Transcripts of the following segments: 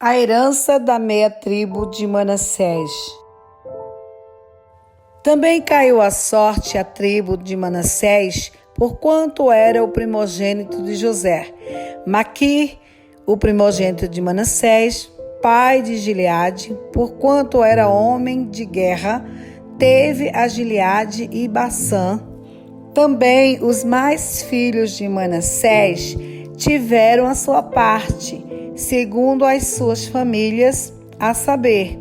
A herança da meia tribo de Manassés. Também caiu a sorte à tribo de Manassés, porquanto era o primogênito de José. Maquir, o primogênito de Manassés, pai de Gileade, porquanto era homem de guerra, teve a Gileade e Bassã. Também os mais filhos de Manassés tiveram a sua parte, segundo as suas famílias, a saber,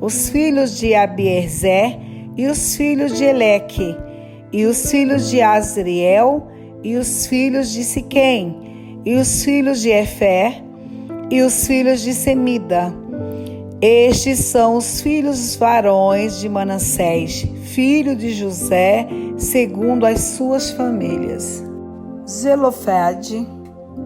os filhos de Abiezer e os filhos de Eleque, e os filhos de Azriel, e os filhos de Siquém, e os filhos de Efer, e os filhos de Semida. Estes são os filhos varões de Manassés, filho de José, segundo as suas famílias. Zelofade,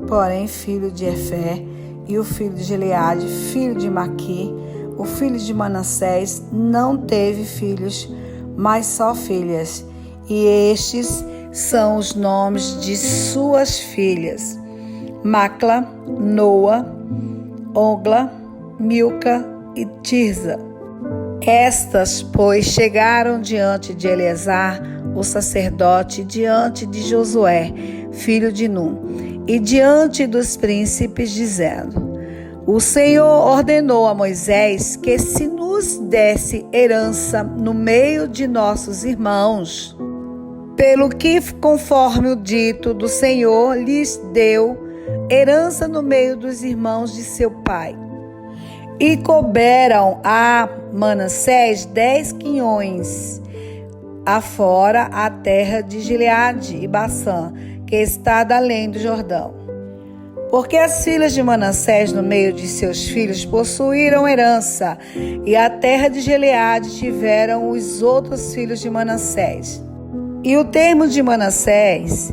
porém, filho de Efer, e o filho de Gileade, filho de Maquir, o filho de Manassés, não teve filhos, mas só filhas. E estes são os nomes de suas filhas: Macla, Noa, Ogla, Milca e Tirza. Estas, pois, chegaram diante de Eleazar, o sacerdote, diante de Josué, filho de Num, e diante dos príncipes, dizendo: O Senhor ordenou a Moisés que se nos desse herança no meio de nossos irmãos, pelo que, conforme o dito do Senhor, lhes deu herança no meio dos irmãos de seu pai. E couberam a Manassés 10 quinhões, afora a terra de Gileade e Bassã, que está além do Jordão. Porque as filhas de Manassés, no meio de seus filhos, possuíram herança, e a terra de Gileade tiveram os outros filhos de Manassés. E o termo de Manassés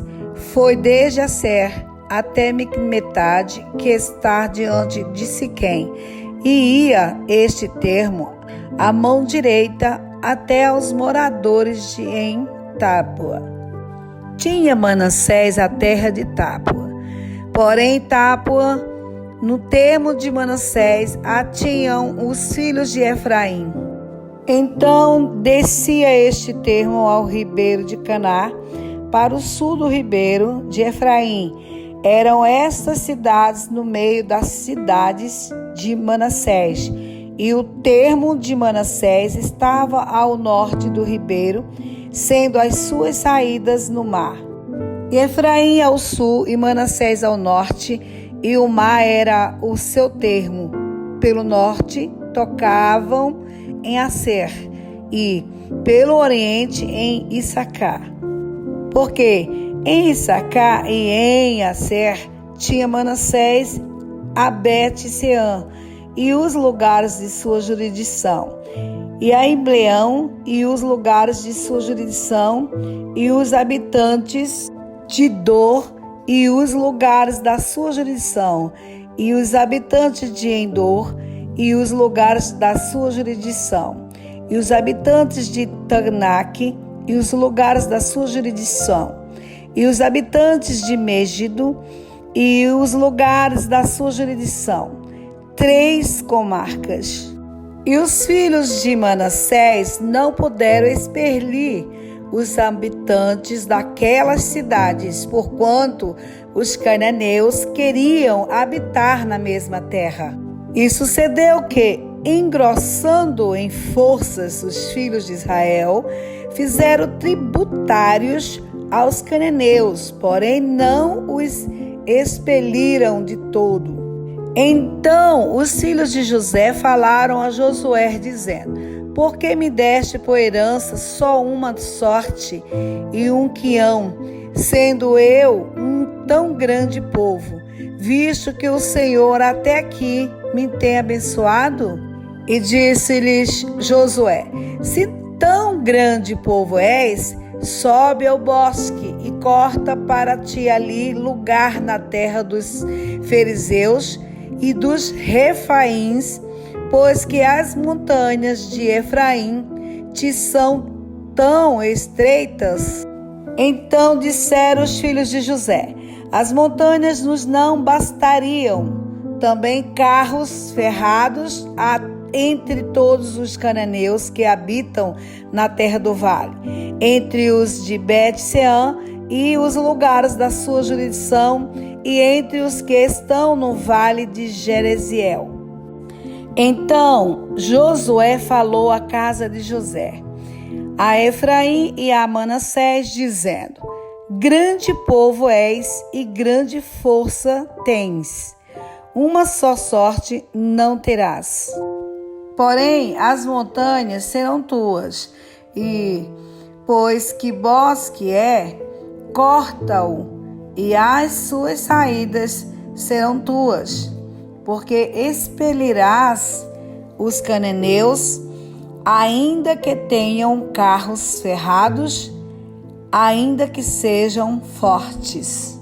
foi desde Aser até Micmetade, que está diante de Siquém, e ia este termo à mão direita até aos moradores de em Tápua. Tinha Manassés a terra de Tápua, porém Tápua, no termo de Manassés, a tinham os filhos de Efraim. Então descia este termo ao ribeiro de Caná, para o sul do ribeiro de Efraim. Eram estas cidades no meio das cidades de Manassés, e o termo de Manassés estava ao norte do ribeiro, sendo as suas saídas no mar. E Efraim ao sul e Manassés ao norte, e o mar era o seu termo. Pelo norte tocavam em Aser, e pelo oriente em Issacar. Porque em Issacar e em Aser tinha Manassés a Bet-Seã e os lugares de sua jurisdição, e a Ibleão e os lugares de sua jurisdição, e os habitantes de Dor e os lugares da sua jurisdição, e os habitantes de Endor e os lugares da sua jurisdição, e os habitantes de Tanaque e os lugares da sua jurisdição, e os habitantes de Megido e os lugares da sua jurisdição, 3 comarcas. E os filhos de Manassés não puderam expelir os habitantes daquelas cidades, porquanto os cananeus queriam habitar na mesma terra. E sucedeu que, engrossando em forças os filhos de Israel, fizeram tributários aos cananeus, porém não os expeliram de todo. Então os filhos de José falaram a Josué, dizendo: Por que me deste por herança só uma sorte e um quião, sendo eu um tão grande povo, visto que o Senhor até aqui me tem abençoado? E disse-lhes Josué: Se tão grande povo és, sobe ao bosque e corta para ti ali lugar na terra dos fariseus e dos refaíns, pois que as montanhas de Efraim te são tão estreitas. Então disseram os filhos de José: As montanhas nos não bastariam também carros ferrados entre todos os cananeus que habitam na terra do vale, entre os de Bet-Sean e os lugares da sua jurisdição, e entre os que estão no vale de Jereziel. Então Josué falou à casa de José, a Efraim e a Manassés, dizendo: grande povo és e grande força tens, uma só sorte não terás. Porém, as montanhas serão tuas, e, pois que bosque é, corta-o, e as suas saídas serão tuas, porque expelirás os cananeus, ainda que tenham carros ferrados, ainda que sejam fortes.